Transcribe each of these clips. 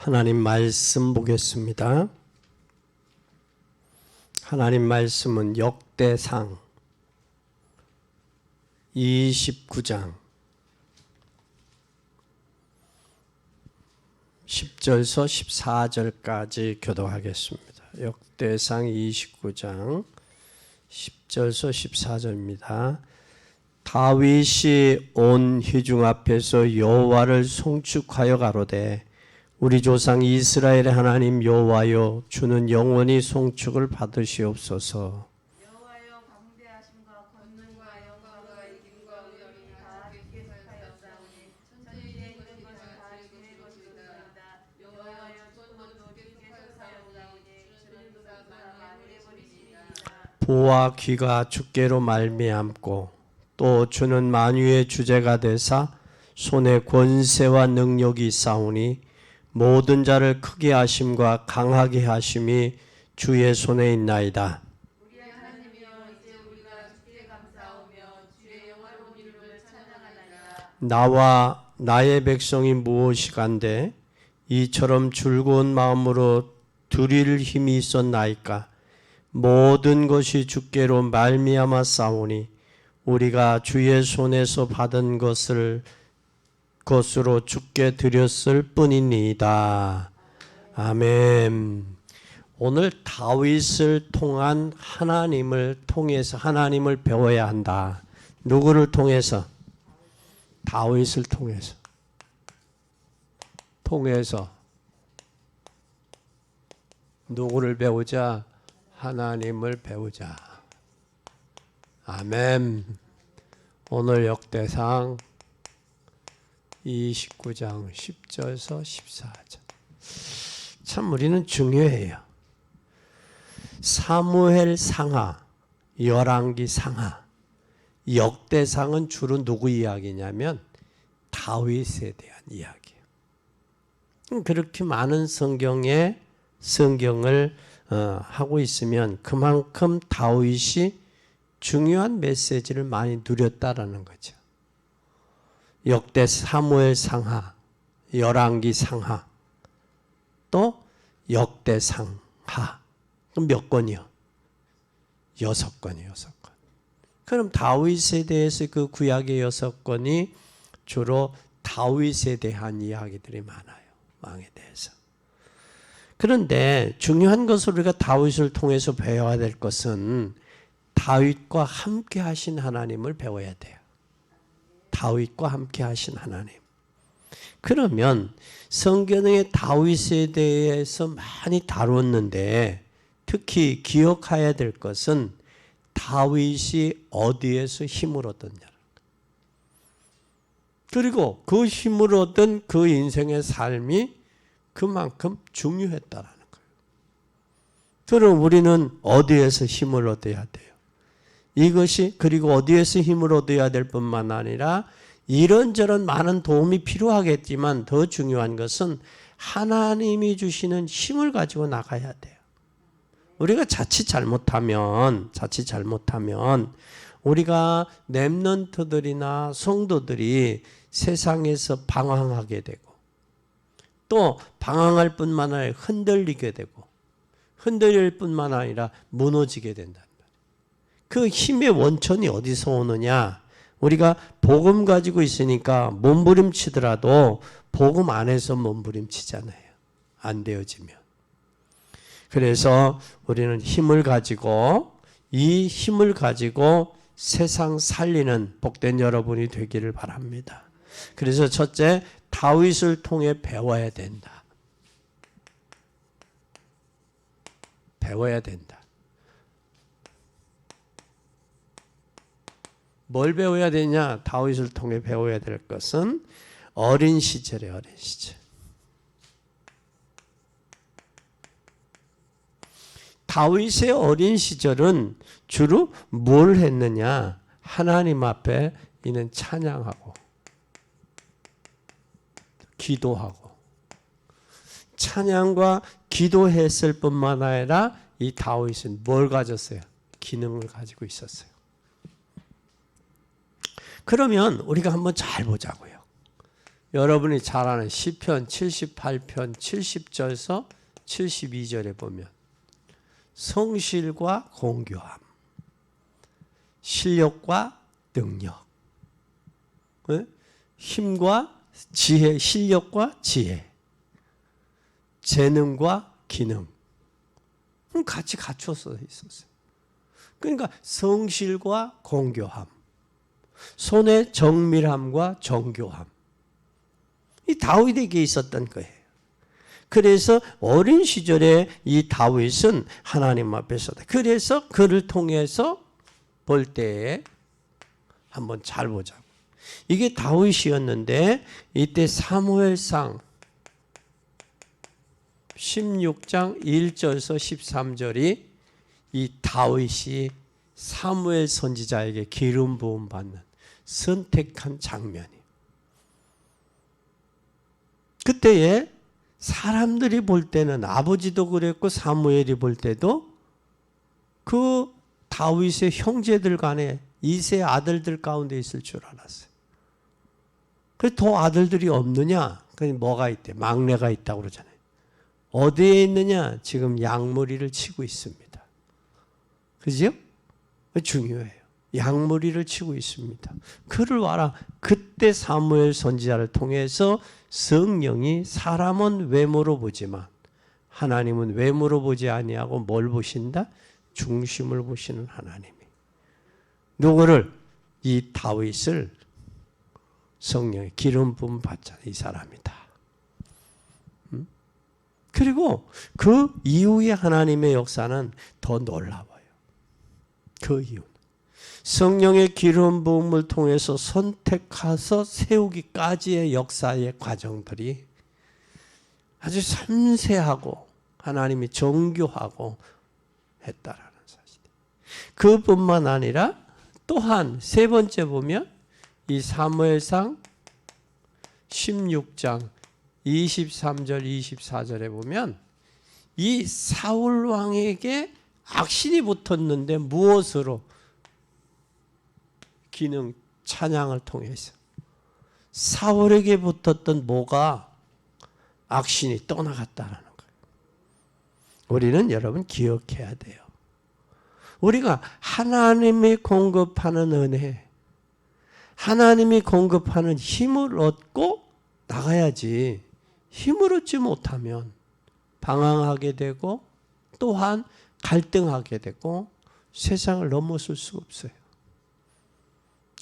하나님 말씀 보겠습니다. 하나님 말씀은 역대상 29장 10절서 14절까지 교독하겠습니다. 역대상 29장 10절서 14절입니다. 다윗이 온 회중 앞에서 여호와를 송축하여 가로되 우리 조상 이스라엘의 하나님 여호와여, 주는 영원히 송축을 받으시옵소서. 여호와여, 광대하심과 권능과 영광과 이김과 위엄이 다 주께서 하였사오니 천지의 있는 것은 다 주의 것이로다. 여호와여, 주권도 주께서 하였사오니 주는 다 만민의 버리시니이다. 보와 귀가 주께로 말미암고 또 주는 만유의 주제가 되사 손에 권세와 능력이 있사오니 모든 자를 크게 하심과 강하게 하심이 주의 손에 있나이다. 우리 하나님이여, 이제 우리가 주께 감사하며 주의 영화로운 이름을 찬양하나이다. 나와 나의 백성이 무엇이간데 이처럼 즐거운 마음으로 드릴 힘이 있었나이까. 모든 것이 주께로 말미암아 싸우니 우리가 주의 손에서 받은 것으로 주께 드렸을 뿐이니이다. 아멘. 오늘 다윗을 통한 하나님을 통해서 하나님을 배워야 한다. 누구를 통해서? 다윗을 통해서 누구를 배우자? 하나님을 배우자. 아멘. 오늘 역대상 29장 10절에서 14절. 참 우리는 중요해요. 사무엘 상하, 열왕기 상하, 역대상은 주로 누구 이야기냐면 다윗에 대한 이야기예요. 그렇게 많은 성경을 하고 있으면 그만큼 다윗이 중요한 메시지를 많이 누렸다라는 거죠. 역대 사무엘 상하, 열왕기 상하, 또 역대 상하. 몇 권이요? 6권이요. 6권. 그럼 다윗에 대해서 그 구약의 6권이 주로 다윗에 대한 이야기들이 많아요. 왕에 대해서. 그런데 중요한 것을 우리가 다윗을 통해서 배워야 될 것은 다윗과 함께 하신 하나님을 배워야 돼요. 다윗과 함께 하신 하나님. 그러면 성경에 다윗에 대해서 많이 다뤘는데 특히 기억해야 될 것은 다윗이 어디에서 힘을 얻었냐는 거예요. 그리고 그 힘을 얻은 그 인생의 삶이 그만큼 중요했다라는 거예요. 그럼 우리는 어디에서 힘을 얻어야 돼요? 이것이 그리고 어디에서 힘을 얻어야 될 뿐만 아니라 이런저런 많은 도움이 필요하겠지만 더 중요한 것은 하나님이 주시는 힘을 가지고 나가야 돼요. 우리가 자칫 잘못하면 우리가 렘넌트들이나 성도들이 세상에서 방황하게 되고 또 방황할 뿐만 아니라 흔들리게 되고 흔들릴 뿐만 아니라 무너지게 된다. 그 힘의 원천이 어디서 오느냐? 우리가 복음 가지고 있으니까 몸부림치더라도 복음 안에서 몸부림치잖아요. 안 되어지면. 그래서 우리는 이 힘을 가지고 세상 살리는 복된 여러분이 되기를 바랍니다. 그래서 첫째, 다윗을 통해 배워야 된다. 배워야 된다. 뭘 배워야 되냐? 다윗을 통해 배워야 될 것은 어린 시절이에요. 어린 시절. 다윗의 어린 시절은 주로 뭘 했느냐? 하나님 앞에 이는 찬양하고 기도하고 찬양과 기도했을 뿐만 아니라 이 다윗은 뭘 가졌어요? 기능을 가지고 있었어요. 그러면 우리가 한번 잘 보자고요. 여러분이 잘 아는 시편 78편 70절에서 72절에 보면 성실과 공교함, 실력과 능력, 힘과 지혜, 실력과 지혜, 재능과 기능 같이 갖춰서 있었어요. 그러니까 성실과 공교함, 손의 정밀함과 정교함, 이 다윗에게 있었던 거예요. 그래서 어린 시절에 이 다윗은 하나님 앞에서, 그래서 그를 통해서 볼 때에 한번 잘 보자고. 이게 다윗이었는데 이때 사무엘상 16장 1절에서 13절이 이 다윗이 사무엘 선지자에게 기름 부음 받는 선택한 장면이. 그때에 사람들이 볼 때는, 아버지도 그랬고 사무엘이 볼 때도 그 다윗의 형제들 간에 이세 아들들 가운데 있을 줄 알았어요. 그래서 더 아들들이 없느냐? 그럼 뭐가 있대? 막내가 있다고 그러잖아요. 어디에 있느냐? 지금 양무리를 치고 있습니다. 그죠? 중요해요. 양무리를 치고 있습니다. 그를 와라. 그때 사무엘 선지자를 통해서 성령이 사람은 외모로 보지만 하나님은 외모로 보지 아니하고 뭘 보신다? 중심을 보시는 하나님이. 누구를? 이 다윗을 성령의 기름 부음 받잖아요. 이 사람이다. 그리고 그 이후에 하나님의 역사는 더 놀라워요. 그 이유는 성령의 기름 부음을 통해서 선택해서 세우기까지의 역사의 과정들이 아주 섬세하고 하나님이 정교하고 했다라는 사실. 그뿐만 아니라 또한 세 번째 보면 이 사무엘상 16장 23절 24절에 보면 이 사울 왕에게 악신이 붙었는데 무엇으로? 기능 찬양을 통해서 사울에게 붙었던 뭐가 악신이 떠나갔다라는 거예요. 우리는 여러분 기억해야 돼요. 우리가 하나님이 공급하는 은혜, 하나님이 공급하는 힘을 얻고 나가야지. 힘을 얻지 못하면 방황하게 되고 또한 갈등하게 되고 세상을 넘어설 수가 없어요.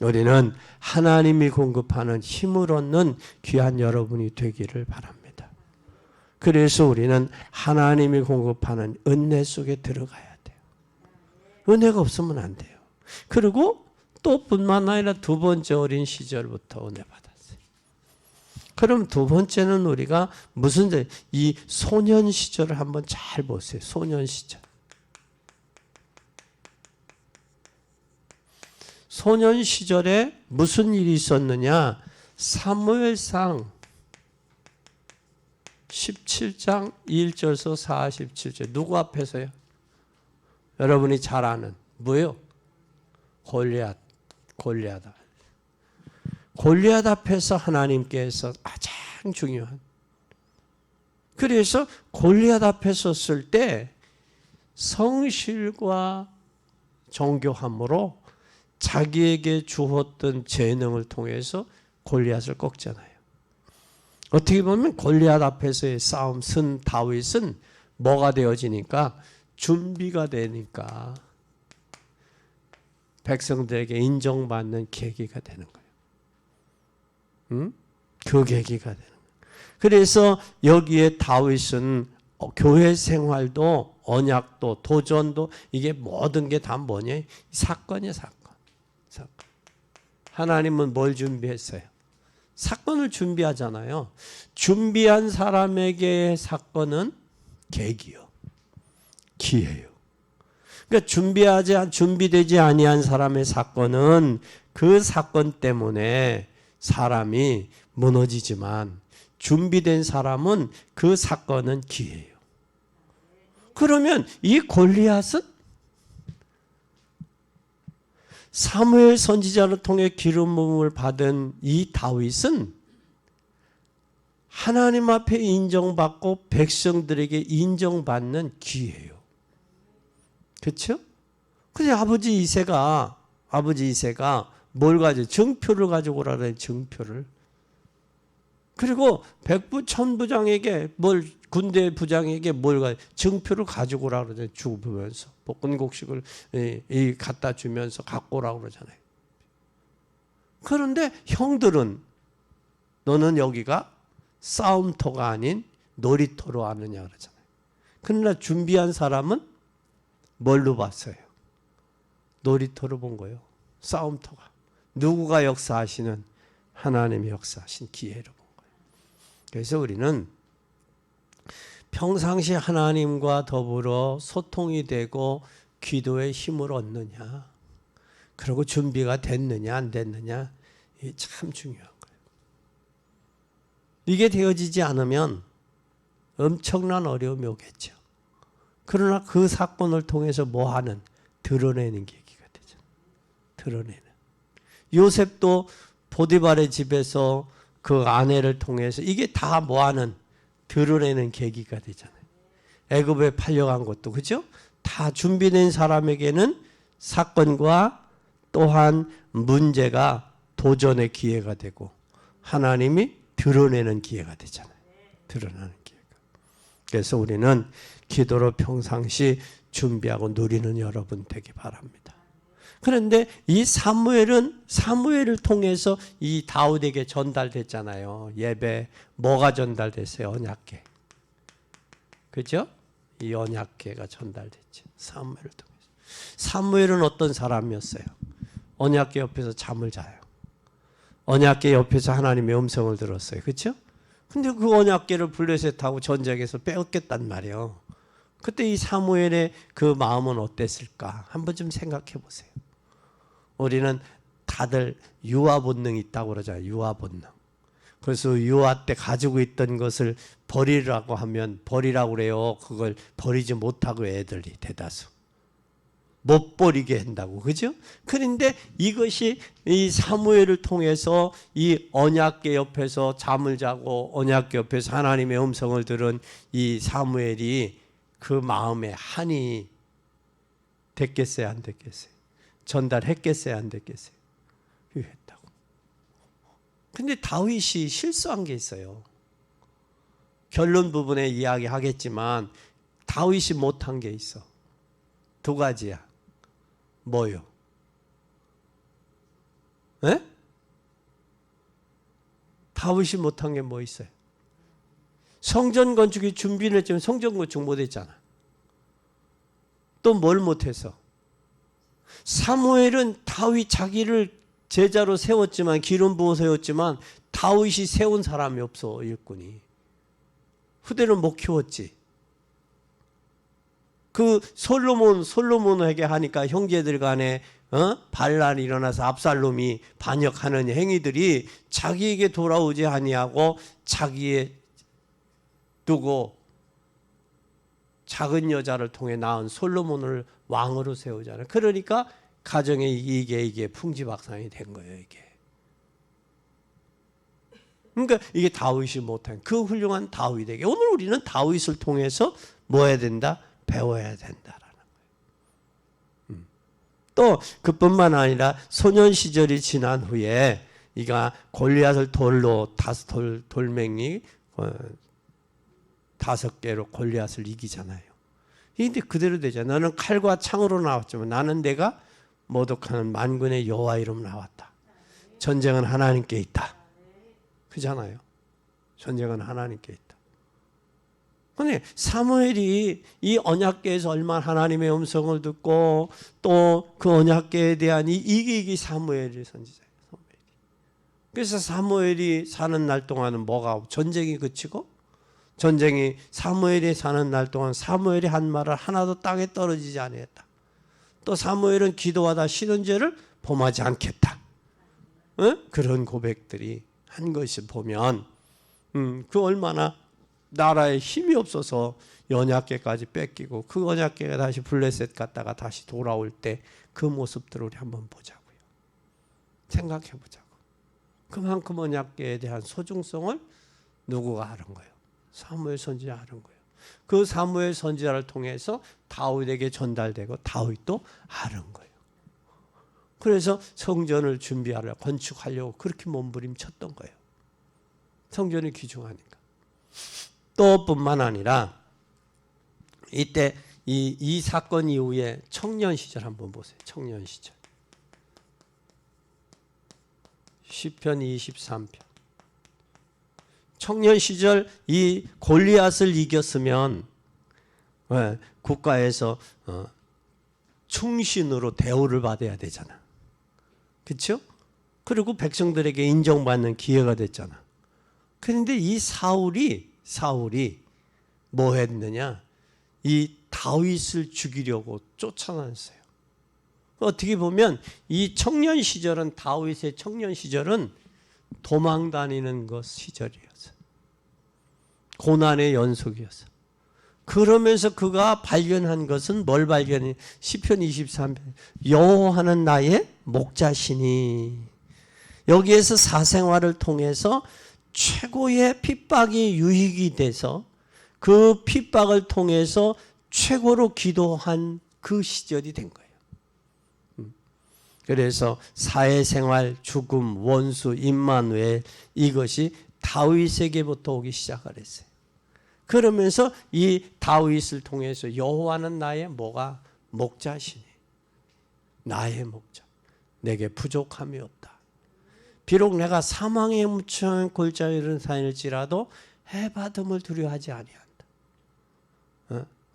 우리는 하나님이 공급하는 힘을 얻는 귀한 여러분이 되기를 바랍니다. 그래서 우리는 하나님이 공급하는 은혜 속에 들어가야 돼요. 은혜가 없으면 안 돼요. 그리고 또 뿐만 아니라 두 번째 어린 시절부터 은혜 받았어요. 그럼 두 번째는 우리가 이 소년 시절을 한번 잘 보세요. 소년 시절. 소년 시절에 무슨 일이 있었느냐? 사무엘상 17장 1절에서 47절. 누구 앞에서요? 여러분이 잘 아는 뭐예요? 골리앗 앞에서 하나님께서 가장 중요한. 그래서 골리앗 앞에 섰을 때 성실과 정교함으로 자기에게 주었던 재능을 통해서 골리앗을 꺾잖아요. 어떻게 보면 골리앗 앞에서의 싸움 쓴 다윗은 뭐가 되어지니까? 준비가 되니까 백성들에게 인정받는 계기가 되는 거예요. 그 계기가 되는 거예요. 그래서 여기에 다윗은 교회 생활도 언약도 도전도 이게 모든 게 다 뭐냐? 사건이에요. 사건. 하나님은 뭘 준비했어요? 사건을 준비하잖아요. 준비한 사람에게의 사건은 계기요. 기회요. 그러니까 준비되지 아니한 사람의 사건은 그 사건 때문에 사람이 무너지지만 준비된 사람은 그 사건은 기회예요. 그러면 이 골리앗은 사무엘 선지자를 통해 기름 부음을 받은 이 다윗은 하나님 앞에 인정받고 백성들에게 인정받는 기회예요. 그렇죠? 근데 아버지 이세가 뭘 가지고 증표를 가지고 오라는 증표를. 그리고 백부 천부장에게 군대 부장에게 증표를 가지고 오라 그러잖아요. 주면서 볶음곡식을 갖다 주면서 갖고 오라고 그러잖아요. 그런데 형들은 너는 여기가 싸움터가 아닌 놀이터로 아느냐 그러잖아요. 그러나 준비한 사람은 뭘로 봤어요? 놀이터로 본 거예요. 싸움터가. 누구가 역사하시는? 하나님이 역사하신 기회로 본 거예요. 그래서 우리는 평상시 하나님과 더불어 소통이 되고 기도의 힘을 얻느냐, 그리고 준비가 됐느냐 안 됐느냐, 이게 참 중요한 거예요. 이게 되어지지 않으면 엄청난 어려움이 오겠죠. 그러나 그 사건을 통해서 뭐하는? 드러내는 계기가 되죠. 드러내는. 요셉도 보디발의 집에서 그 아내를 통해서 이게 다 뭐하는? 드러내는 계기가 되잖아요. 애굽에 팔려간 것도 그죠? 다 준비된 사람에게는 사건과 또한 문제가 도전의 기회가 되고 하나님이 드러내는 기회가 되잖아요. 드러나는 기회가. 그래서 우리는 기도로 평상시 준비하고 누리는 여러분 되기 바랍니다. 그런데 이 사무엘을 통해서 이 다윗에게 전달됐잖아요. 예배 뭐가 전달됐어요? 언약궤. 그죠? 이 언약궤가 전달됐죠. 사무엘을 통해서. 사무엘은 어떤 사람이었어요? 언약궤 옆에서 잠을 자요. 언약궤 옆에서 하나님의 음성을 들었어요. 그렇죠? 근데 그 언약궤를 블레셋하고 전쟁에서 빼앗겼단 말이에요. 그때 이 사무엘의 그 마음은 어땠을까? 한번 좀 생각해 보세요. 우리는 다들 유아 본능이 있다고 그러잖아요. 유아 본능. 그래서 유아 때 가지고 있던 것을 버리라고 하면 버리라고 그래요. 그걸 버리지 못하고 애들이 대다수. 못 버리게 한다고. 그죠? 그런데 이것이 이 사무엘을 통해서 이 언약궤 옆에서 잠을 자고 언약궤 옆에서 하나님의 음성을 들은 이 사무엘이 그 마음에 한이 됐겠어요? 안 됐겠어요? 전달했겠어요? 안 됐겠어요? 했다고. 근데 다윗이 실수한 게 있어요. 결론 부분에 이야기하겠지만 다윗이 못한 게 있어. 두 가지야. 뭐요? 에? 다윗이 못한 게 뭐 있어요? 성전 건축이 준비는 했지만 성전 건축 못했잖아. 또 뭘 못해서? 사무엘은 다윗 자기를 제자로 세웠지만 기름 부어 세웠지만 다윗이 세운 사람이 없어. 일꾼이. 후대는 못 키웠지. 그 솔로몬에게 하니까 형제들 간에 반란이 일어나서 압살롬이 반역하는 행위들이 자기에게 돌아오지 아니하고 자기의 두고 작은 여자를 통해 낳은 솔로몬을 왕으로 세우잖아요. 그러니까 가정에 이게 풍지박산이 된 거예요. 이게. 그러니까 이게 다윗이 못한 그 훌륭한 다윗에게 오늘 우리는 다윗을 통해서 뭐 해야 된다? 배워야 된다라는 거예요. 또 그뿐만 아니라 소년 시절이 지난 후에 이가 골리앗을 돌로 돌멩이 5개로 골리앗을 이기잖아요. 근데 그대로 되잖아요. 너는 칼과 창으로 나왔지만 나는 내가 모독하는 만군의 여호와 이름 나왔다. 전쟁은 하나님께 있다. 그잖아요. 전쟁은 하나님께 있다. 근데 사무엘이 이 언약궤에서 얼마나 하나님의 음성을 듣고 또 그 언약궤에 대한 이게 사무엘이 선지자예요. 그래서 사무엘이 사는 날 동안은 뭐가 전쟁이 그치고 전쟁이 사무엘이 사는 날 동안 사무엘이 한 말을 하나도 땅에 떨어지지 아니했다. 또 사무엘은 기도하다 쉬는 죄를 범하지 않겠다. 그런 고백들이 한 것을 보면 그 얼마나 나라에 힘이 없어서 언약궤까지 뺏기고 그 언약궤가 다시 블레셋 갔다가 다시 돌아올 때 그 모습들을 우리 한번 보자고요. 생각해 보자고. 그만큼 언약궤에 대한 소중성을 누구가 하는 거예요? 사무엘 선지자가 하는 거예요. 그 사무엘 선지자를 통해서 다윗에게 전달되고 다윗도 하는 거예요. 그래서 성전을 준비하려 건축하려고 그렇게 몸부림쳤던 거예요. 성전이 귀중하니까. 또 뿐만 아니라 이때 이 사건 이후에 청년 시절 한번 보세요. 청년 시절. 시편 23편. 청년 시절 이 골리앗을 이겼으면 국가에서 충신으로 대우를 받아야 되잖아. 그렇죠? 그리고 백성들에게 인정받는 기회가 됐잖아. 그런데 이 사울이 뭐 했느냐? 이 다윗을 죽이려고 쫓아났어요. 어떻게 보면 이 청년 시절은 다윗의 청년 시절은 도망 다니는 것 시절이었어. 고난의 연속이었어. 그러면서 그가 발견한 것은 뭘 발견해? 시편 23편 여호와는 나의 목자시니. 여기에서 사생활을 통해서 최고의 핍박이 유익이 돼서 그 핍박을 통해서 최고로 기도한 그 시절이 된 거예요. 그래서 사회생활, 죽음, 원수, 임마누엘 이것이 다윗에게부터 오기 시작을 했어요. 그러면서 이 다윗을 통해서 여호와는 나의 뭐가? 목자시니. 나의 목자. 내게 부족함이 없다. 비록 내가 사망에 묻혀 골짜기에 이른 산일지라도 해받음을 두려워하지 아니한다.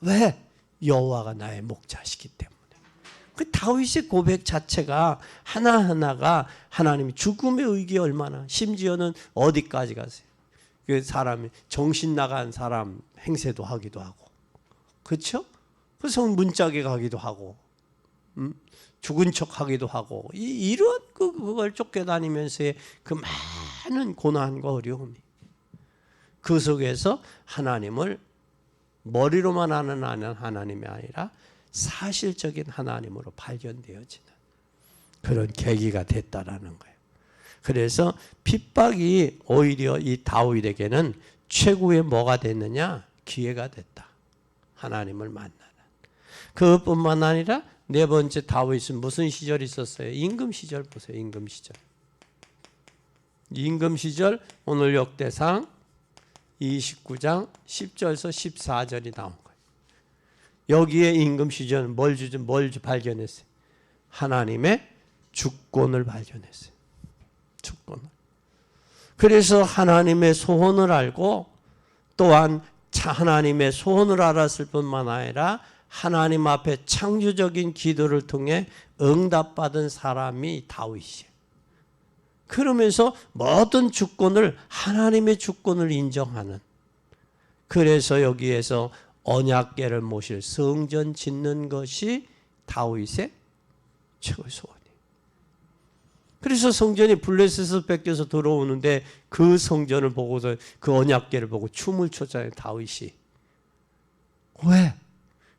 왜? 여호와가 나의 목자시기 때문에. 그 다윗의 고백 자체가 하나하나가 하나님이 죽음의 의기에 얼마나, 심지어는 어디까지 가세요? 그 사람이 정신 나간 사람 행세도 하기도 하고, 그렇죠? 그래서 문짝에 가기도 하고, 죽은 척 하기도 하고, 이런 그걸 쫓겨다니면서의 그 많은 고난과 어려움이, 그 속에서 하나님을 머리로만 아는 하나님이 아니라 사실적인 하나님으로 발견되어지는 그런 계기가 됐다라는 거예요. 그래서 핍박이 오히려 이 다윗에게는 최고의 뭐가 됐느냐? 기회가 됐다. 하나님을 만나는. 그것뿐만 아니라 네 번째 다윗은 무슨 시절이 있었어요? 임금 시절 보세요. 임금 시절. 임금 시절 오늘 역대상 29장 10절에서 14절이 나온 거예요. 여기에 임금 시절은 뭘 발견했어요? 하나님의 주권을 발견했어요. 주권을. 그래서 하나님의 소원을 알고 또한 하나님의 소원을 알았을 뿐만 아니라 하나님 앞에 창조적인 기도를 통해 응답받은 사람이 다윗이에요. 그러면서 모든 주권을 하나님의 주권을 인정하는, 그래서 여기에서 언약궤를 모실 성전 짓는 것이 다윗의 최고의 소원이에요. 그래서 성전이 블레셋에서 뺏겨서 들어오는데 그 성전을 보고서 그 언약궤를 보고 춤을 췄잖아요. 다윗이. 왜?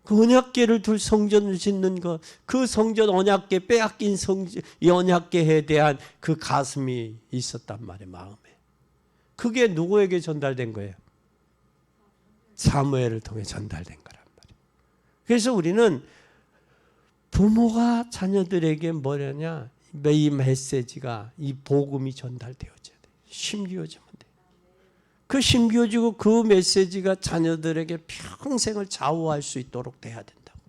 그 언약궤를 둘 성전을 짓는 것, 그 성전 언약궤 빼앗긴 성전, 이 언약궤에 대한 그 가슴이 있었단 말이에요. 마음에. 그게 누구에게 전달된 거예요? 사무엘을 통해 전달된 거란 말이에요. 그래서 우리는 부모가 자녀들에게 뭐냐냐, 이 메시지가, 이 복음이 전달되어져야 돼요. 심기어지면 돼요. 그 심기어지고 그 메시지가 자녀들에게 평생을 좌우할 수 있도록 돼야 된다고.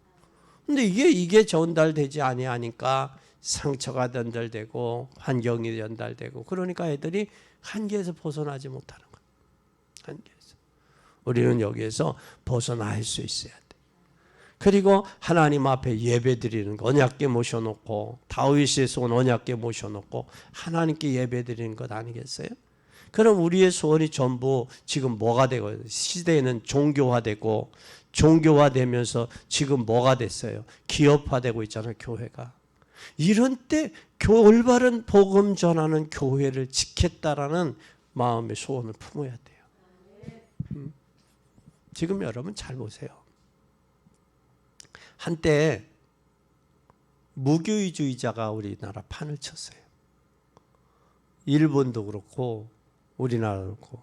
근데 이게 전달되지 아니하니까 상처가 전달되고 환경이 전달되고, 그러니까 애들이 한계에서 벗어나지 못하는 거예요. 한계에서. 우리는 여기에서 벗어날 수 있어야 돼. 그리고 하나님 앞에 예배드리는 거, 언약궤 모셔놓고 다윗에서 온 언약궤 모셔놓고 하나님께 예배드리는 것 아니겠어요? 그럼 우리의 소원이 전부 지금 뭐가 되고, 시대는 종교화되고, 종교화되면서 지금 뭐가 됐어요? 기업화되고 있잖아요, 교회가. 이런 때 올바른 복음 전하는 교회를 지켰다라는 마음의 소원을 품어야 돼요. 지금 여러분 잘 보세요. 한때 무교의주의자가 우리나라 판을 쳤어요. 일본도 그렇고 우리나라도 그렇고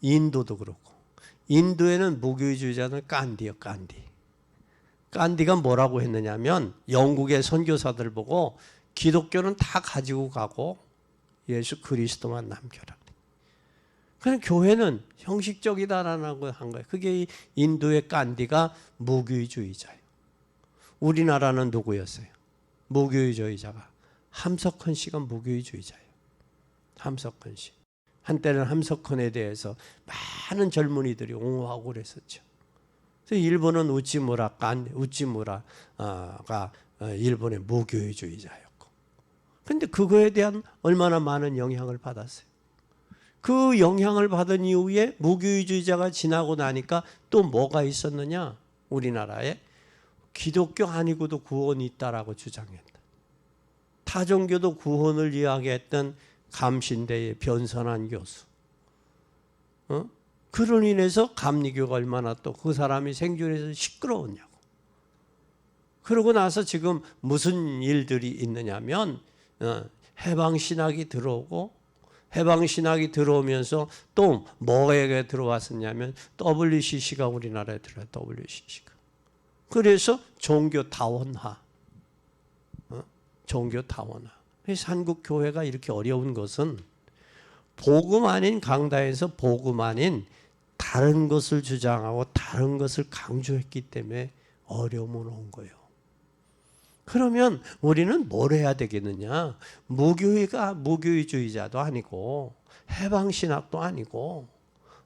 인도도 그렇고. 인도에는 무교주의자는 깐디요, 깐디. 깐디가 뭐라고 했느냐면 영국의 선교사들 보고 기독교는 다 가지고 가고 예수 그리스도만 남겨라. 그냥 교회는 형식적이다라는 걸 한 거예요. 그게 인도의 깐디가 무교주의자예요. 우리나라는 누구였어요? 무교주의자가. 함석헌 씨가 무교주의자예요. 함석헌 씨. 한때는 함석헌에 대해서 많은 젊은이들이 옹호하고 그랬었죠. 그래서 일본은 우찌무라가 일본의 무교주의자였고. 그런데 그거에 대한 얼마나 많은 영향을 받았어요. 그 영향을 받은 이후에 무교주의자가 지나고 나니까 또 뭐가 있었느냐? 우리나라에 기독교 아니고도 구원이 있다라고 주장했다. 타종교도 구원을 이야기했던 감신대의 변선한 교수. 그로 인해서 감리교가 얼마나 또 그 사람이 생존해서 시끄러웠냐고. 그러고 나서 지금 무슨 일들이 있느냐면 해방신학이 들어오고 해방신학이 들어오면서 또 뭐에게 들어왔었냐면 WCC가 우리나라에 들어와요. WCC가. 그래서 종교 다원화. 종교 다원화. 그래서 한국 교회가 이렇게 어려운 것은 복음 아닌 강단에서 복음 아닌 다른 것을 주장하고 다른 것을 강조했기 때문에 어려움은 온 거예요. 그러면 우리는 뭘 해야 되겠느냐? 무교주의자도 아니고 해방신학도 아니고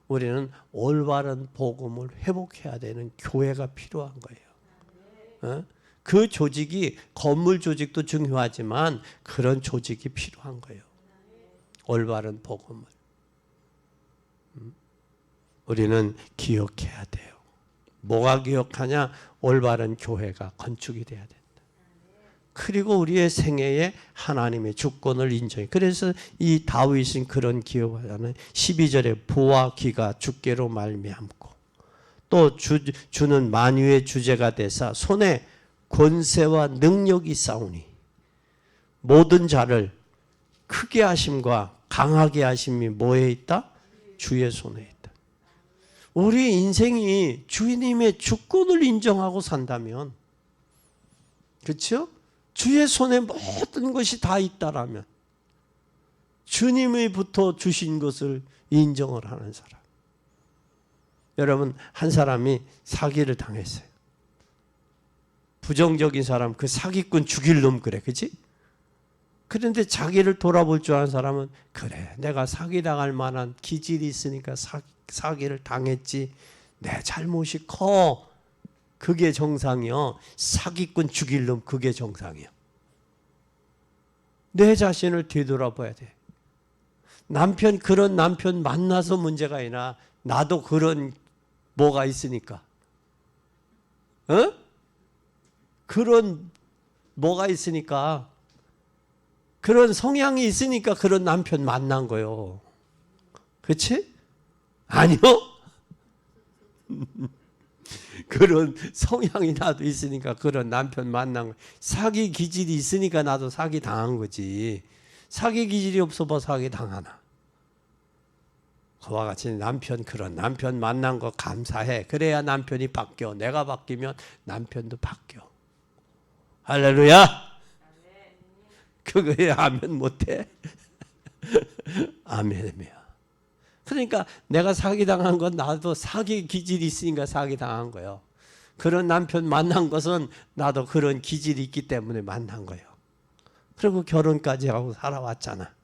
우리는 올바른 복음을 회복해야 되는 교회가 필요한 거예요. 그 조직이 건물 조직도 중요하지만 그런 조직이 필요한 거예요. 올바른 복음을. 우리는 기억해야 돼요. 뭐가 기억하냐? 올바른 교회가 건축이 돼야 된다. 그리고 우리의 생애에 하나님의 주권을 인정해. 그래서 이 다윗은 그런 기억하는 12절에 부와 기가 주께로 말미암고 또 주는 만유의 주제가 되사 손에 권세와 능력이 싸우니 모든 자를 크게 하심과 강하게 하심이 뭐에 있다? 주의 손에 있다. 우리 인생이 주님의 주권을 인정하고 산다면, 그렇죠? 주의 손에 모든 것이 다 있다라면 주님의부터 주신 것을 인정을 하는 사람. 여러분, 한 사람이 사기를 당했어요. 부정적인 사람, 그 사기꾼 죽일 놈 그래, 그렇지? 그런데 자기를 돌아볼 줄 아는 사람은 그래, 내가 사기당할 만한 기질이 있으니까 사기를 당했지, 내 잘못이 커. 그게 정상이요. 사기꾼 죽일 놈 그게 정상이요. 내 자신을 뒤돌아봐야 돼. 그런 남편 만나서 문제가 아니라 나도 그런 뭐가 있으니까. 그런 뭐가 있으니까, 그런 성향이 있으니까 그런 남편 만난 거요. 그렇지? 아니요. 그런 성향이 나도 있으니까 그런 남편 만난 거. 사기 기질이 있으니까 나도 사기 당한 거지. 사기 기질이 없어 봐 사기 당하나. 그와 같이 그런 남편 만난 거 감사해. 그래야 남편이 바뀌어. 내가 바뀌면 남편도 바뀌어. 할렐루야. 그거에 아멘 못해? 아멘이야. 그러니까 내가 사기당한 건 나도 사기 기질이 있으니까 사기당한 거예요. 그런 남편 만난 것은 나도 그런 기질이 있기 때문에 만난 거예요. 그리고 결혼까지 하고 살아왔잖아.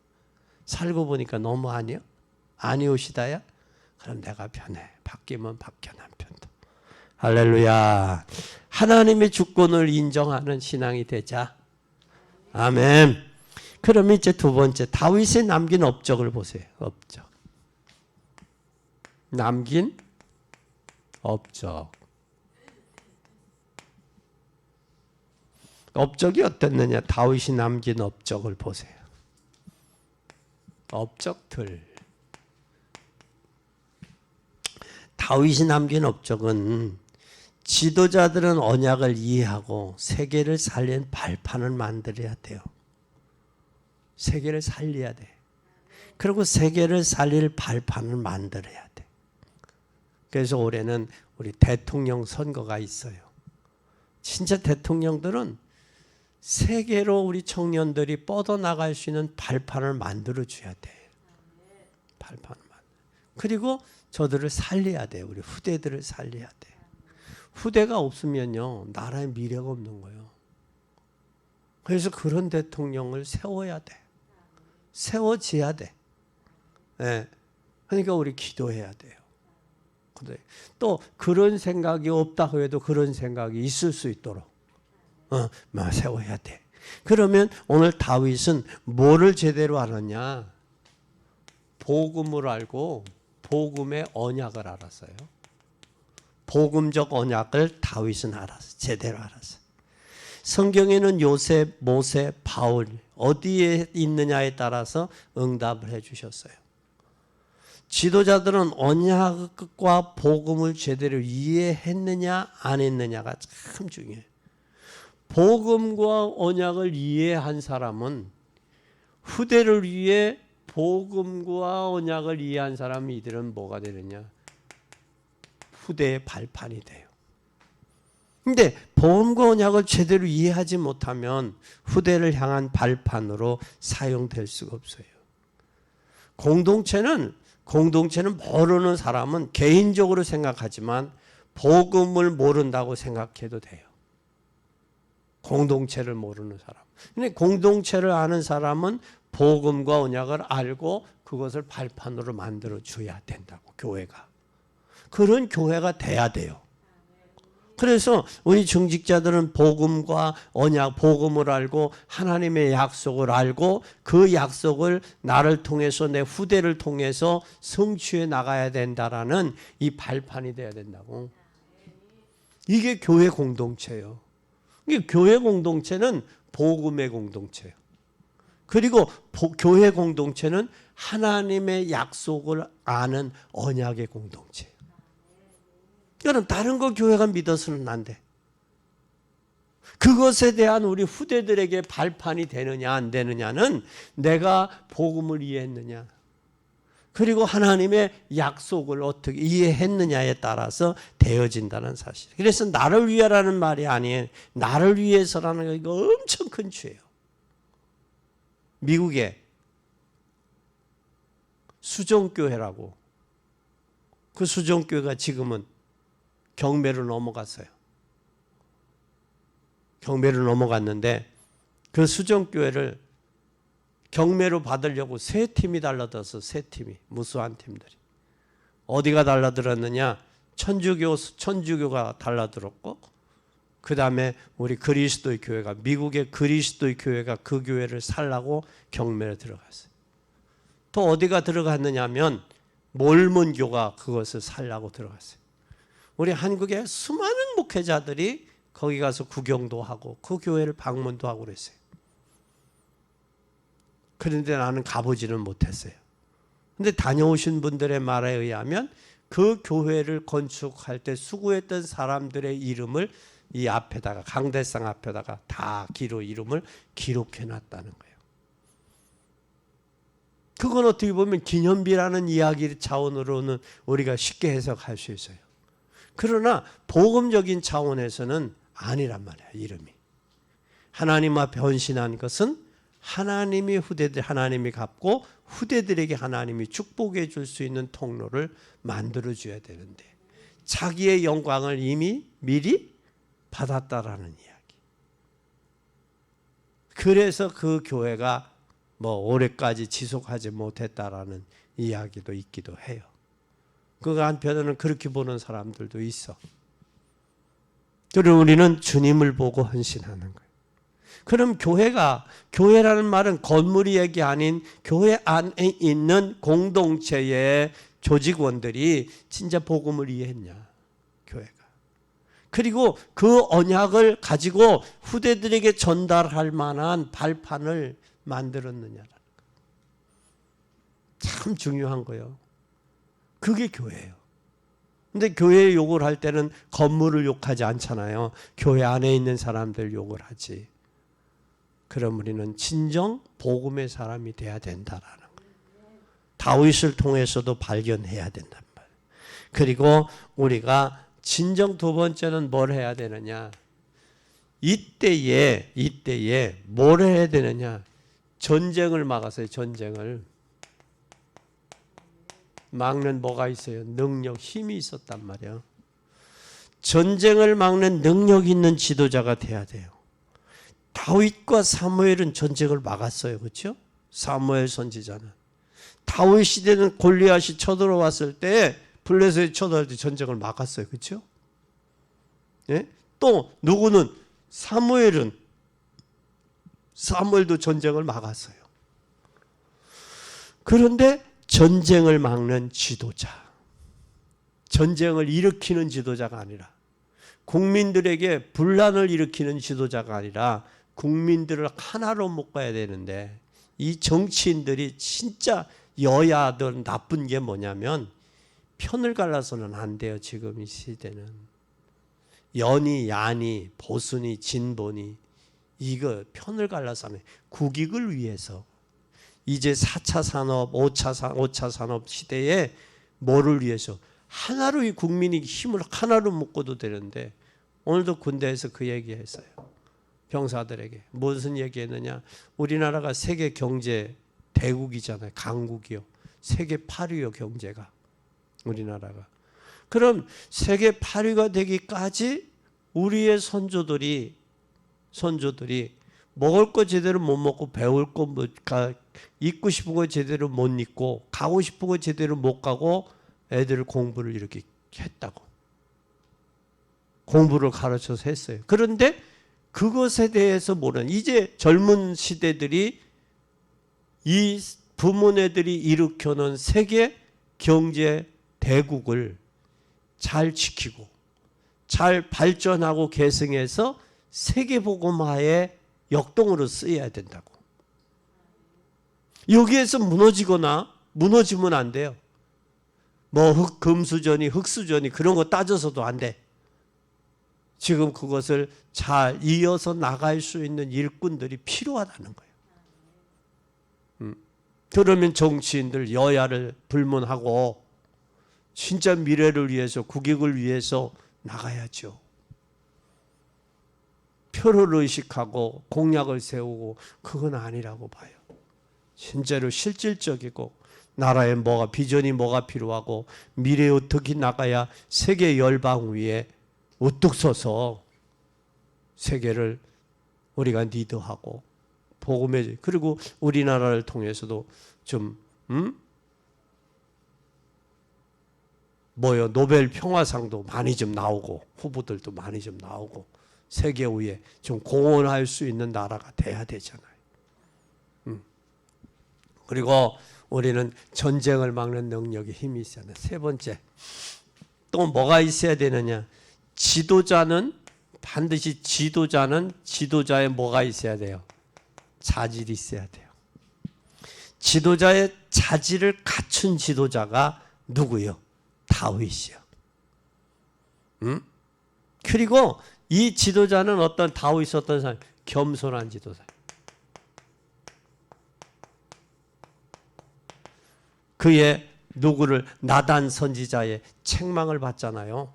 살고 보니까 너무 아니요? 아니오시다야? 그럼 내가 변해. 바뀌면 바뀌어, 남편도. 할렐루야. 하나님의 주권을 인정하는 신앙이 되자. 아멘. 그럼 이제 두 번째, 다윗이 남긴 업적을 보세요. 업적. 남긴 업적. 업적이 어땠느냐? 다윗이 남긴 업적을 보세요. 업적들. 다윗이 남긴 업적은 지도자들은 언약을 이해하고 세계를 살린 발판을 만들어야 돼요. 세계를 살려야 돼. 그리고 세계를 살릴 발판을 만들어야 돼. 그래서 올해는 우리 대통령 선거가 있어요. 진짜 대통령들은 세계로 우리 청년들이 뻗어나갈 수 있는 발판을 만들어줘야 돼. 발판을 만들어. 그리고 저들을 살려야 돼. 우리 후대들을 살려야 돼. 후대가 없으면요, 나라에 미래가 없는 거예요. 그래서 그런 대통령을 세워야 돼. 세워져야 돼. 네. 그러니까 우리 기도해야 돼요. 또 그런 생각이 없다고 해도 그런 생각이 있을 수 있도록 세워야 돼. 그러면 오늘 다윗은 뭐를 제대로 알았냐? 복음을 알고 복음의 언약을 알았어요. 복음적 언약을 다윗은 알았어요. 제대로 알았어요. 성경에는 요셉, 모세, 바울 어디에 있느냐에 따라서 응답을 해 주셨어요. 지도자들은 언약과 복음을 제대로 이해했느냐 안 했느냐가 참 중요해요. 복음과 언약을 이해한 사람은 후대를 위해 복음과 언약을 이해한 사람, 이들은 뭐가 되느냐? 후대의 발판이 돼요. 근데 복음과 언약을 제대로 이해하지 못하면 후대를 향한 발판으로 사용될 수가 없어요. 공동체는 모르는 사람은 개인적으로 생각하지만 복음을 모른다고 생각해도 돼요. 공동체를 모르는 사람. 근데 공동체를 아는 사람은 복음과 언약을 알고 그것을 발판으로 만들어 줘야 된다고, 교회가. 그런 교회가 돼야 돼요. 그래서 우리 중직자들은 복음과 언약, 복음을 알고 하나님의 약속을 알고 그 약속을 나를 통해서 내 후대를 통해서 성취해 나가야 된다라는 이 발판이 돼야 된다고. 이게 교회 공동체예요. 이게 교회 공동체는 복음의 공동체예요. 그리고 교회 공동체는 하나님의 약속을 아는 언약의 공동체예요. 그럼 다른 거 교회가 믿어서는 안 돼. 그것에 대한 우리 후대들에게 발판이 되느냐 안 되느냐는 내가 복음을 이해했느냐, 그리고 하나님의 약속을 어떻게 이해했느냐에 따라서 되어진다는 사실. 그래서 나를 위해라는 말이 아니에요. 나를 위해서라는 거, 이거 엄청 큰 죄예요. 미국에 수종교회라고, 그 수종교회가 지금은 경매로 넘어갔어요. 경매로 넘어갔는데 그 수종교회를 경매로 받으려고 세 팀이 달라들었어. 세 팀이, 무수한 팀들이. 어디가 달라들었느냐? 천주교가 달라들었고, 그 다음에 우리 그리스도의 교회가, 미국의 그리스도의 교회가 그 교회를 살라고 경매에 들어갔어요. 또 어디가 들어갔느냐 하면 몰몬교가 그것을 살라고 들어갔어요. 우리 한국의 수많은 목회자들이 거기 가서 구경도 하고 그 교회를 방문도 하고 그랬어요. 그런데 나는 가보지는 못했어요. 근데 다녀오신 분들의 말에 의하면 그 교회를 건축할 때 수고했던 사람들의 이름을 이 앞에다가, 강대상 앞에다가 다 이름을 기록해 놨다는 거예요. 그건 어떻게 보면 기념비라는 이야기 차원으로는 우리가 쉽게 해석할 수 있어요. 그러나 복음적인 차원에서는 아니란 말이야, 이름이. 하나님 앞에 헌신한 것은 하나님이 하나님이 갚고 후대들에게 하나님이 축복해 줄 수 있는 통로를 만들어 줘야 되는데 자기의 영광을 이미 미리 받았다라는 이야기. 그래서 그 교회가 올해까지 지속하지 못했다라는 이야기도 있기도 해요. 그 한편으로는 그렇게 보는 사람들도 있어. 그리고 우리는 주님을 보고 헌신하는 거예요. 그럼 교회라는 말은 건물이 얘기 아닌 교회 안에 있는 공동체의 조직원들이 진짜 복음을 이해했냐, 교회가. 그리고 그 언약을 가지고 후대들에게 전달할 만한 발판을 만들었느냐라는 거. 참 중요한 거예요. 그게 교회예요. 근데 교회 욕을 할 때는 건물을 욕하지 않잖아요. 교회 안에 있는 사람들 욕을 하지. 그럼 우리는 진정 복음의 사람이 돼야 된다라는 거예요. 다윗을 통해서도 발견해야 된단 말이에요. 그리고 우리가 진정 두 번째는 뭘 해야 되느냐? 이때에 뭘 해야 되느냐? 전쟁을 막았어요. 전쟁을 막는 뭐가 있어요? 능력, 힘이 있었단 말이에요. 전쟁을 막는 능력 있는 지도자가 돼야 돼요. 다윗과 사무엘은 전쟁을 막았어요. 그렇죠? 사무엘 선지자는. 다윗 시대는 골리앗이 쳐들어왔을 때 블레셋이 쳐들어올 때 전쟁을 막았어요. 그렇죠? 예? 또 누구는 사무엘도 전쟁을 막았어요. 그런데 전쟁을 막는 지도자, 전쟁을 일으키는 지도자가 아니라, 국민들에게 분란을 일으키는 지도자가 아니라 국민들을 하나로 묶어야 되는데, 이 정치인들이 진짜 여야들 나쁜 게 뭐냐면 편을 갈라서는 안 돼요. 지금 이 시대는 연이 야니 보수니 진보니 이거 편을 갈라서 하면 국익을 위해서 이제 4차 산업 5차 산업 시대에 뭐를 위해서 하나로 이 국민이 힘을 하나로 묶어도 되는데, 오늘도 군대에서 그 얘기했어요. 병사들에게 무슨 얘기했느냐? 우리나라가 세계 경제 대국이잖아요. 강국이요. 세계 8위요 경제가 우리나라가. 그럼 세계 8위가 되기까지 우리의 선조들이 먹을 거 제대로 못 먹고 배울 거 입고 싶은 거 제대로 못 입고 가고 싶은 거 제대로 못 가고 애들 공부를 이렇게 했다고. 공부를 가르쳐서 했어요. 그런데 그것에 대해서 모르는 이제 젊은 시대들이 이 부모네들이 일으켜놓은 세계 경제 대국을 잘 지키고 잘 발전하고 계승해서 세계복음화의 역동으로 쓰여야 된다고. 여기에서 무너지면 안 돼요. 뭐 금수저니 흑수저니 그런 거 따져서도 안 돼. 지금 그것을 잘 이어서 나갈 수 있는 일꾼들이 필요하다는 거예요. 그러면 정치인들 여야를 불문하고 진짜 미래를 위해서 국익을 위해서 나가야죠. 표를 의식하고 공약을 세우고 그건 아니라고 봐요. 진짜로 실질적이고 나라에 비전이 뭐가 필요하고 미래에 어떻게 나가야 세계 열방 위에 우뚝 서서 세계를 우리가 리드하고 복음의 그리고 우리나라를 통해서도 좀 노벨 평화상도 많이 좀 나오고 후보들도 많이 좀 나오고 세계 위에 좀 공헌할 수 있는 나라가 돼야 되잖아요. 그리고 우리는 전쟁을 막는 능력에 힘이 있어야 돼. 세 번째 또 뭐가 있어야 되느냐? 반드시 지도자의 뭐가 있어야 돼요? 자질이 있어야 돼요. 지도자의 자질을 갖춘 지도자가 누구요? 다윗이요. 그리고 이 지도자는 다윗이 어떤 사람? 겸손한 지도자. 그의 나단 선지자의 책망을 받잖아요.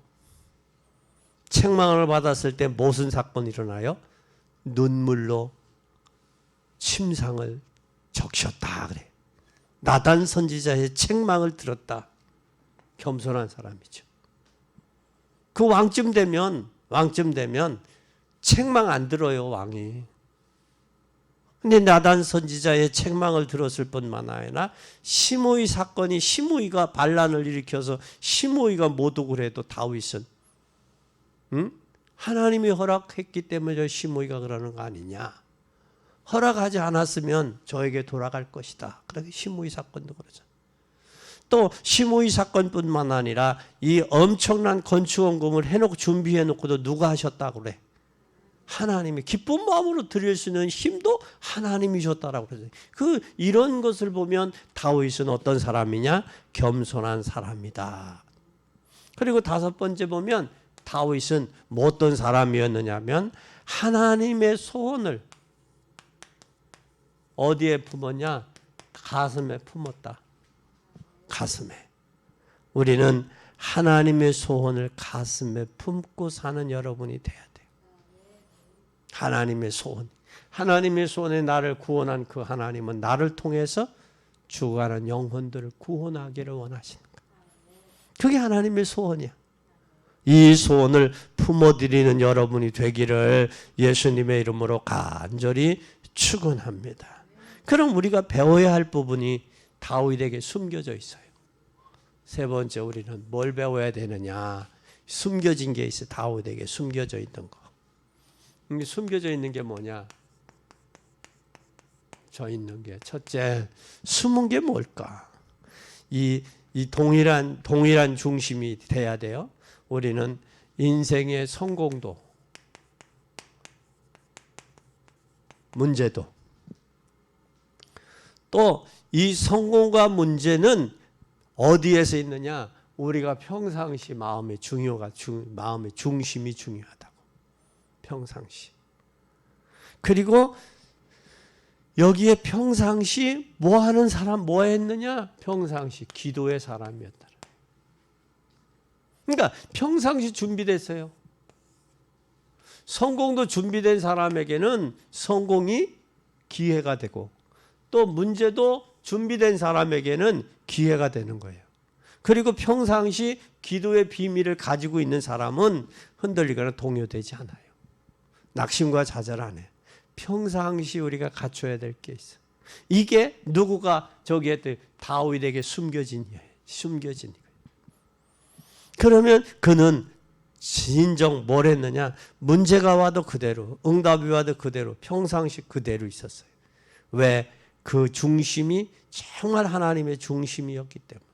책망을 받았을 때 무슨 사건이 일어나요? 눈물로 침상을 적셨다 그래. 나단 선지자의 책망을 들었다. 겸손한 사람이죠. 그 왕쯤 되면 책망 안 들어요, 왕이. 근데 나단 선지자의 책망을 들었을 뿐만 아니라 시므이 사건이 시므이가 반란을 일으켜서 시므이가 모독을 해도 다윗은 하나님이 허락했기 때문에 시므이가 그러는 거 아니냐. 허락하지 않았으면 저에게 돌아갈 것이다. 그렇게 시므이 사건도 그러잖아요. 또 시므이 사건뿐만 아니라 이 엄청난 건축원금을 준비해놓고도 누가 하셨다고 그래? 하나님이 기쁜 마음으로 드릴 수 있는 힘도 하나님이 줬다라고 그러죠. 이런 것을 보면 다윗은 어떤 사람이냐? 겸손한 사람이다. 그리고 다섯 번째 보면 다윗은 어떤 사람이었느냐면 하나님의 소원을 어디에 품었냐? 가슴에 품었다. 가슴에. 우리는 하나님의 소원을 가슴에 품고 사는 여러분이 돼야 돼요. 하나님의 소원. 하나님의 소원에 나를 구원한 그 하나님은 나를 통해서 죽어가는 영혼들을 구원하기를 원하시는 거예요. 그게 하나님의 소원이야. 이 소원을 품어드리는 여러분이 되기를 예수님의 이름으로 간절히 축원합니다. 그럼 우리가 배워야 할 부분이 다윗에게 숨겨져 있어요. 세 번째, 우리는 뭘 배워야 되느냐? 숨겨진 게 있어요. 다윗에게 숨겨져 있는 거. 숨겨져 있는 게 뭐냐? 저 있는 게 첫째, 숨은 게 뭘까? 이 동일한 중심이 돼야 돼요. 우리는 인생의 성공도, 문제도, 또 이 성공과 문제는 어디에서 있느냐? 우리가 평상시 마음의 중심이 중요하다고. 평상시. 그리고 여기에 평상시 뭐 하는 사람, 뭐 했느냐? 평상시 기도의 사람이었다. 그러니까 평상시 준비됐어요. 성공도 준비된 사람에게는 성공이 기회가 되고, 또 문제도 준비된 사람에게는 기회가 되는 거예요. 그리고 평상시 기도의 비밀을 가지고 있는 사람은 흔들리거나 동요되지 않아요. 낙심과 좌절 안 해. 평상시 우리가 갖춰야 될 게 있어. 이게 누구가 저기에 다윗에게 숨겨진 거예요. 그러면 그는 진정 뭘 했느냐? 문제가 와도 그대로, 응답이 와도 그대로, 평상시 그대로 있었어요. 왜? 그 중심이 정말 하나님의 중심이었기 때문에.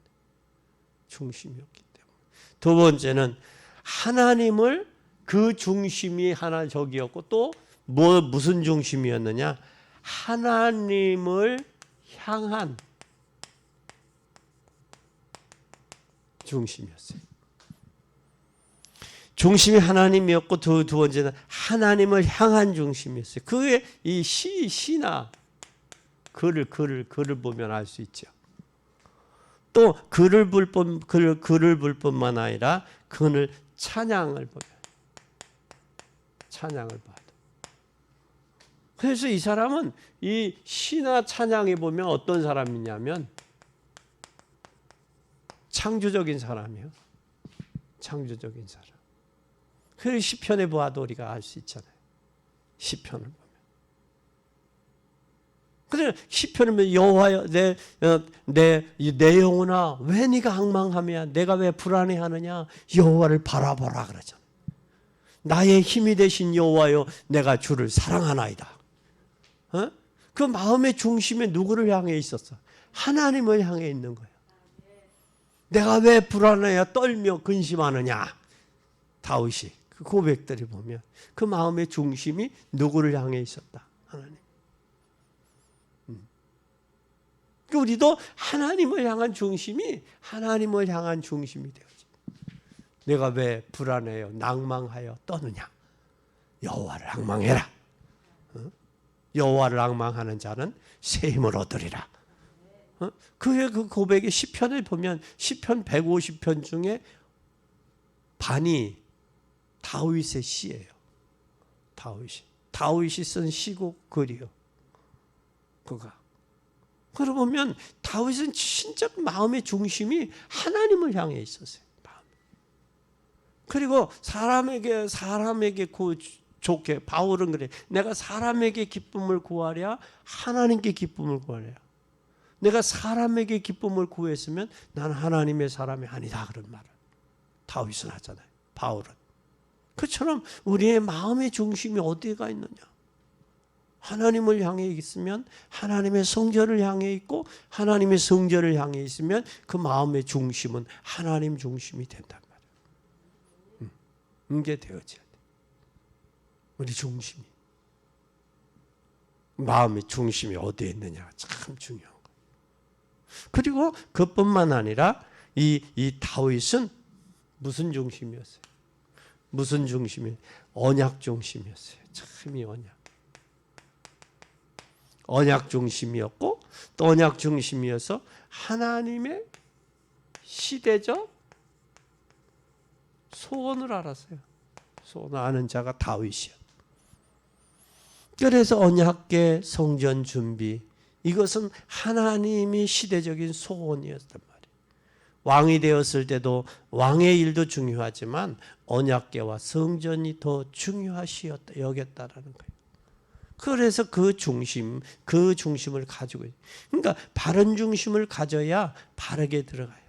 두 번째는 하나님을, 그 중심이 하나 저기였고, 또 무슨 중심이었느냐? 하나님을 향한 중심이었어요. 중심이 하나님이었고, 두 번째는 하나님을 향한 중심이었어요. 그게 이 시나 글을 보면 알 수 있죠. 또 글을 볼 뿐만 아니라 그를 찬양을 봐도. 그래서 이 사람은 이 시나 찬양에 보면 어떤 사람이냐면 창조적인 사람이에요. 창조적인 사람. 그 시편에 보아도 우리가 알 수 있잖아요. 시편을 보면. 그래서 시편을 보면 여호와여 내 영혼아 왜 네가 항망하며 내가 왜 불안해하느냐? 여호와를 바라보라 그러잖아요. 나의 힘이 되신 여호와여 내가 주를 사랑하나이다. 그 마음의 중심에 누구를 향해 있었어? 하나님을 향해 있는 거예요. 내가 왜 불안해야 떨며 근심하느냐? 다윗이 그 고백들이 보면 그 마음의 중심이 누구를 향해 있었다? 하나님. 우리도 하나님을 향한 중심이 되어지. 내가 왜 불안해요? 낭망하여 떠느냐? 여호와를 앙망해라. 여호와를 앙망하는 자는 새 힘을 얻으리라. 그의 그 고백의 시편을 보면 시편 150편 중에 반이 다윗의 시예요. 다윗이 쓴 시고 글이요. 그가. 그러고 보면 다윗은 진짜 마음의 중심이 하나님을 향해 있었어요. 그리고 사람에게 좋게 바울은 그래. 내가 사람에게 기쁨을 구하랴 하나님께 기쁨을 구하랴. 내가 사람에게 기쁨을 구했으면 난 하나님의 사람이 아니다 그런 말을 다윗은 하잖아요. 바울은. 그처럼 우리의 마음의 중심이 어디가 있느냐? 하나님을 향해 있으면 하나님의 성전을 향해 있고 하나님의 성전을 향해 있으면 그 마음의 중심은 하나님 중심이 된단 말이에요. 이게 되어져야 돼. 우리 중심이. 마음의 중심이 어디에 있느냐가 참 중요한 거예요. 그리고 그뿐만 아니라 이 다윗은 무슨 중심이었어요? 무슨 중심이? 언약 중심이었어요. 참이 언약 중심이었고 또 언약 중심이어서 하나님의 시대적 소원을 알았어요. 소원을 아는 자가 다윗이요. 그래서 언약궤 성전 준비, 이것은 하나님이 시대적인 소원이었단 말이에요. 왕이 되었을 때도 왕의 일도 중요하지만 언약궤와 성전이 더 중요하시었다 여겼다라는 거예요. 그래서 그 중심을 가지고 있어요. 그러니까 바른 중심을 가져야 바르게 들어가요.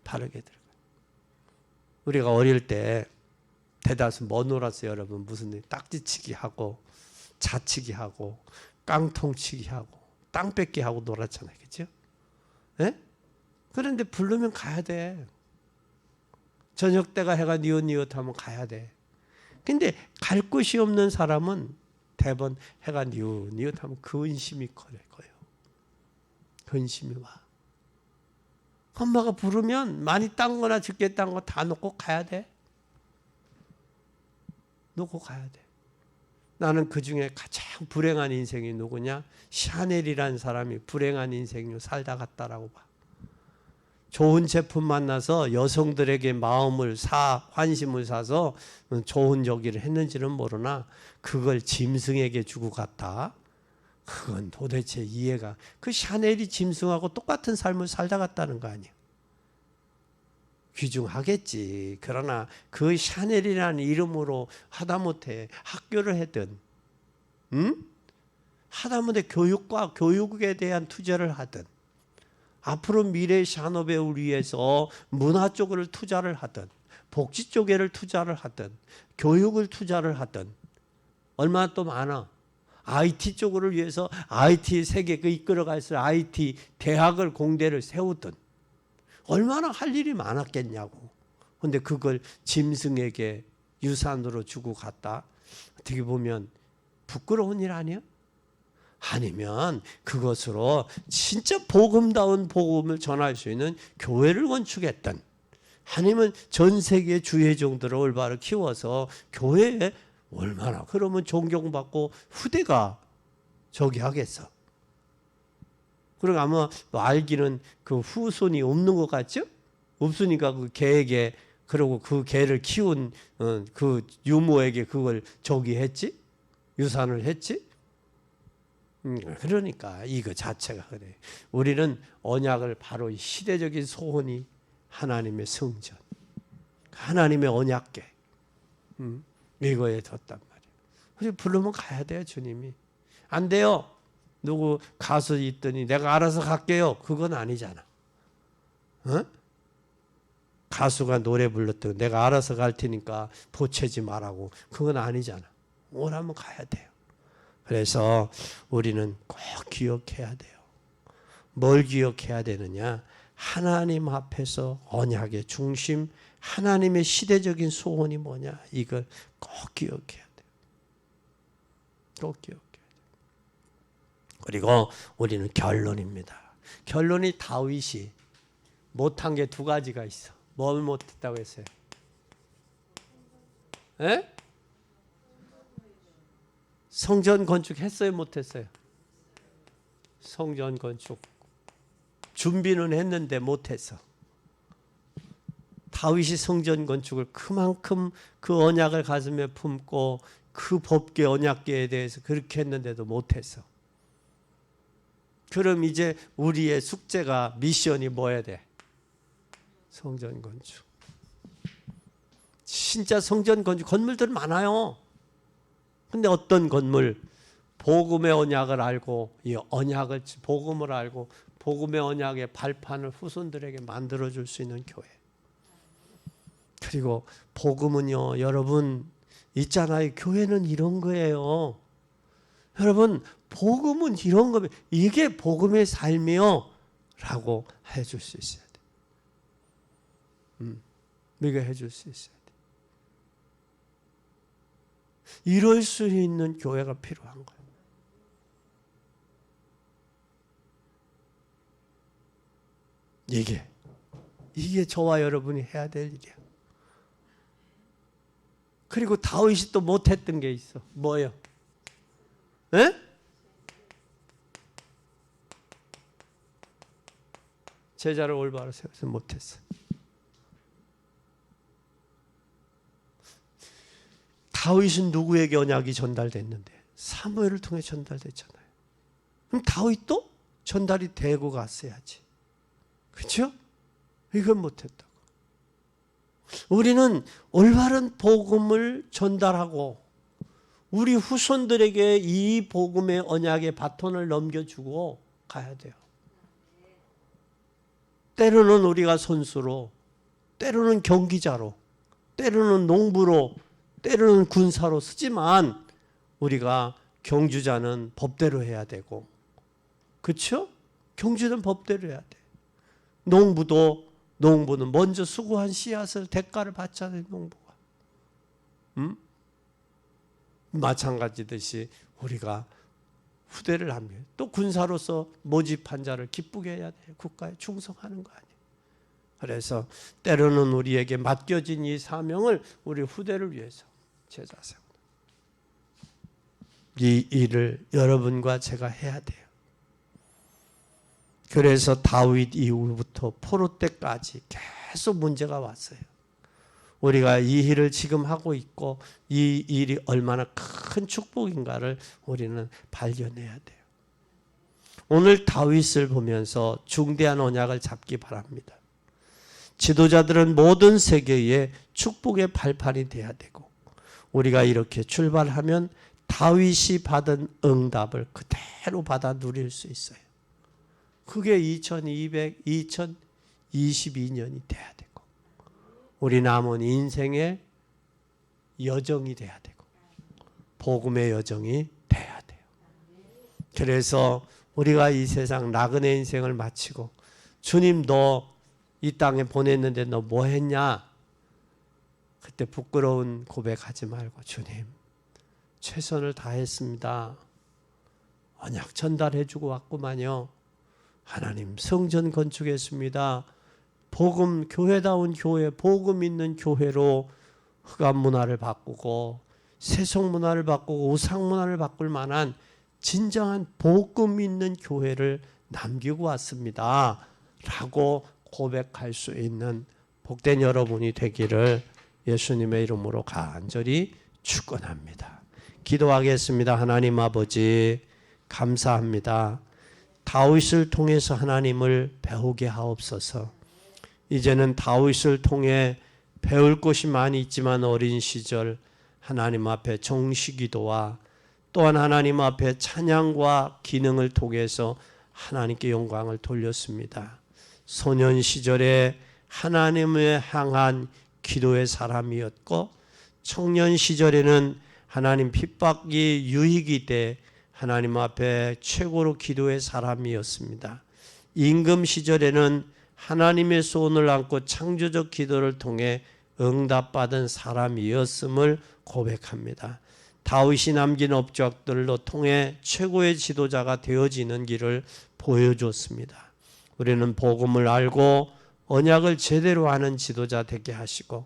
바르게 들어가요. 우리가 어릴 때 대다수 뭐 놀았어요, 여러분? 무슨 일? 딱지치기 하고 자치기 하고 깡통치기 하고 땅 뺏기 하고 놀았잖아요, 그렇죠? 네? 그런데 부르면 가야 돼. 저녁 때가 해가 니엇니엇 하면 가야 돼. 근데 갈 곳이 없는 사람은 대번 해가 니엇니엇 하면 근심이 커요. 근심이 와. 엄마가 부르면 많이 딴 거나 적게 딴 거 다 놓고 가야 돼. 놓고 가야 돼. 나는 그 중에 가장 불행한 인생이 누구냐? 샤넬이라는 사람이 불행한 인생을 살다 갔다라고 봐. 좋은 제품 만나서 여성들에게 환심을 사서 좋은 저기를 했는지는 모르나 그걸 짐승에게 주고 갔다. 그건 도대체 이해가, 그 샤넬이 짐승하고 똑같은 삶을 살다 갔다는 거 아니야. 귀중하겠지. 그러나 그 샤넬이라는 이름으로 하다못해 학교를 하든, 하다못해 교육에 대한 투자를 하든, 앞으로 미래의 샤노베를 위해서 문화 쪽을 투자를 하든, 복지 쪽에를 투자를 하든, 교육을 투자를 하든, 얼마나 또 많아. IT 쪽을 위해서 IT 세계 이끌어가서 IT 대학을 공대를 세우든 얼마나 할 일이 많았겠냐고. 그런데 그걸 짐승에게 유산으로 주고 갔다. 어떻게 보면 부끄러운 일 아니야? 아니면 그것으로 진짜 복음다운 복음을 전할 수 있는 교회를 건축했던, 아니면 전 세계 주회종들을 올바로 키워서 교회에 얼마나 그러면 존경받고 후대가 저기 하겠어. 그리고 아마 알기는 그 후손이 없는 것 같죠? 없으니까 그 개에게, 그리고 그 개를 키운 그 유모에게 그걸 저기 했지? 유산을 했지? 그러니까 이거 자체가 그래. 우리는 언약을 바로 이 시대적인 소원이 하나님의 성전, 하나님의 언약궤, 이거에 뒀단 말이에요. 우리 부르면 가야 돼요. 주님이. 안 돼요. 누구 가수 있더니 내가 알아서 갈게요. 그건 아니잖아. 어? 가수가 노래 불렀더니 내가 알아서 갈 테니까 보채지 말라고. 그건 아니잖아. 오라면 가야 돼요. 그래서 우리는 꼭 기억해야 돼요. 뭘 기억해야 되느냐? 하나님 앞에서 언약의 중심, 하나님의 시대적인 소원이 뭐냐? 이걸 꼭 기억해야 돼요. 꼭 기억해야 돼요. 그리고 우리는 결론입니다. 결론이 다윗이 못한 게 두 가지가 있어. 뭘 못했다고 했어요? 에? 성전 건축했어요? 못했어요? 성전 건축 준비는 했는데 못했어. 다윗이 성전 건축을 그만큼 그 언약을 가슴에 품고 그 법궤 언약궤에 대해서 그렇게 했는데도 못했어. 그럼 이제 우리의 숙제가, 미션이 뭐야 돼? 성전 건축. 진짜 성전 건축, 건물들 많아요. 근데 어떤 건물, 복음의 언약을 알고, 이 언약을, 복음을 알고 복음의 언약의 발판을 후손들에게 만들어줄 수 있는 교회. 그리고 복음은요, 여러분 있잖아요. 교회는 이런 거예요. 여러분, 복음은 이런 거예요. 이게 복음의 삶이요 라고 해줄 수 있어야 돼. 이거 해줄 수 있어야 돼. 이럴 수 있는 교회가 필요한 거예요. 이게 저와 여러분이 해야 될 일이야. 그리고 다윗이 또 못했던 게 있어. 뭐예요? 에? 제자를 올바로 세우지 못했어요. 다윗은 누구에게 언약이 전달됐는데? 사무엘을 통해 전달됐잖아요. 그럼 다윗도 전달이 되고 갔어야지. 그렇죠? 이건 못했다고. 우리는 올바른 복음을 전달하고 우리 후손들에게 이 복음의 언약의 바톤을 넘겨주고 가야 돼요. 때로는 우리가 선수로, 때로는 경기자로, 때로는 농부로, 때로는 군사로 쓰지만 우리가 경주자는 법대로 해야 되고, 그렇죠? 경주는 법대로 해야 돼. 농부는 먼저 수고한 씨앗을 대가를 받잖아요. 농부가. 마찬가지듯이 우리가 후대를 합니다. 또 군사로서 모집한 자를 기쁘게 해야 돼요. 국가에 충성하는 거 아니에요. 그래서 때로는 우리에게 맡겨진 이 사명을 우리 후대를 위해서 제자 세우는, 이 일을 여러분과 제가 해야 돼요. 그래서 다윗 이후부터 포로 때까지 계속 문제가 왔어요. 우리가 이 일을 지금 하고 있고 이 일이 얼마나 큰 축복인가를 우리는 발견해야 돼요. 오늘 다윗을 보면서 중대한 언약을 잡기 바랍니다. 지도자들은 모든 세계에 축복의 발판이 돼야 되고, 우리가 이렇게 출발하면 다윗이 받은 응답을 그대로 받아 누릴 수 있어요. 그게 2022년이 돼야 되고, 우리 남은 인생의 여정이 돼야 되고, 복음의 여정이 돼야 돼요. 그래서 우리가 이 세상 나그네 인생을 마치고, 주님 너 이 땅에 보냈는데 너 뭐 했냐? 그때 부끄러운 고백하지 말고, 주님 최선을 다했습니다. 언약 전달해주고 왔구만요. 하나님 성전 건축했습니다. 복음, 교회다운 교회, 복음 있는 교회로 흑암 문화를 바꾸고 세속 문화를 바꾸고 우상 문화를 바꿀 만한 진정한 복음 있는 교회를 남기고 왔습니다. 라고 고백할 수 있는 복된 여러분이 되기를 예수님의 이름으로 간절히 축원합니다. 기도하겠습니다. 하나님 아버지 감사합니다. 다윗을 통해서 하나님을 배우게 하옵소서. 이제는 다윗을 통해 배울 것이 많이 있지만 어린 시절 하나님 앞에 정시기도와 또한 하나님 앞에 찬양과 기능을 통해서 하나님께 영광을 돌렸습니다. 소년 시절에 하나님을 향한 기도의 사람이었고, 청년 시절에는 하나님 핍박이 유익이 돼 하나님 앞에 최고로 기도의 사람이었습니다. 임금 시절에는 하나님의 소원을 안고 창조적 기도를 통해 응답받은 사람이었음을 고백합니다. 다윗이 남긴 업적들로 통해 최고의 지도자가 되어지는 길을 보여줬습니다. 우리는 복음을 알고 언약을 제대로 아는 지도자 되게 하시고,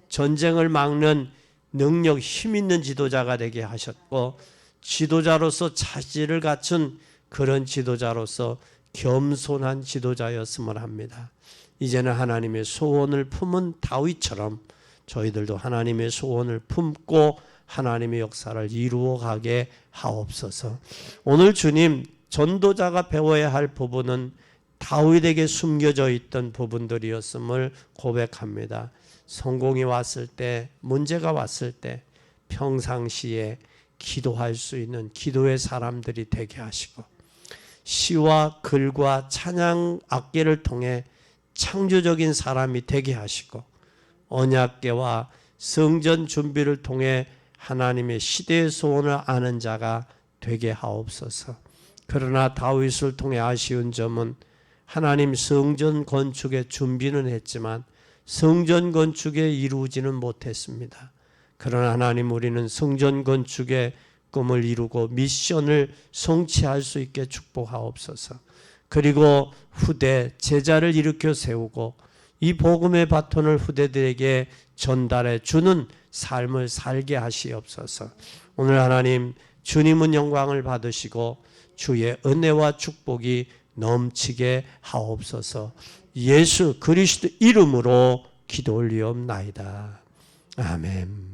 전쟁을 막는 능력, 힘 있는 지도자가 되게 하셨고, 지도자로서 자질을 갖춘 그런 지도자로서 겸손한 지도자였음을 합니다. 이제는 하나님의 소원을 품은 다윗처럼 저희들도 하나님의 소원을 품고 하나님의 역사를 이루어 가게 하옵소서. 오늘 주님, 전도자가 배워야 할 부분은 다윗에게 숨겨져 있던 부분들이었음을 고백합니다. 성공이 왔을 때, 문제가 왔을 때 평상시에 기도할 수 있는 기도의 사람들이 되게 하시고, 시와 글과 찬양 악기를 통해 창조적인 사람이 되게 하시고, 언약궤와 성전 준비를 통해 하나님의 시대의 소원을 아는 자가 되게 하옵소서. 그러나 다윗을 통해 아쉬운 점은 하나님 성전 건축의 준비는 했지만 성전 건축에 이루지는 못했습니다. 그러나 하나님, 우리는 성전 건축의 꿈을 이루고 미션을 성취할 수 있게 축복하옵소서. 그리고 후대 제자를 일으켜 세우고 이 복음의 바톤을 후대들에게 전달해 주는 삶을 살게 하시옵소서. 오늘 하나님, 주님은 영광을 받으시고 주의 은혜와 축복이 넘치게 하옵소서. 예수 그리스도 이름으로 기도 올리옵나이다. 아멘.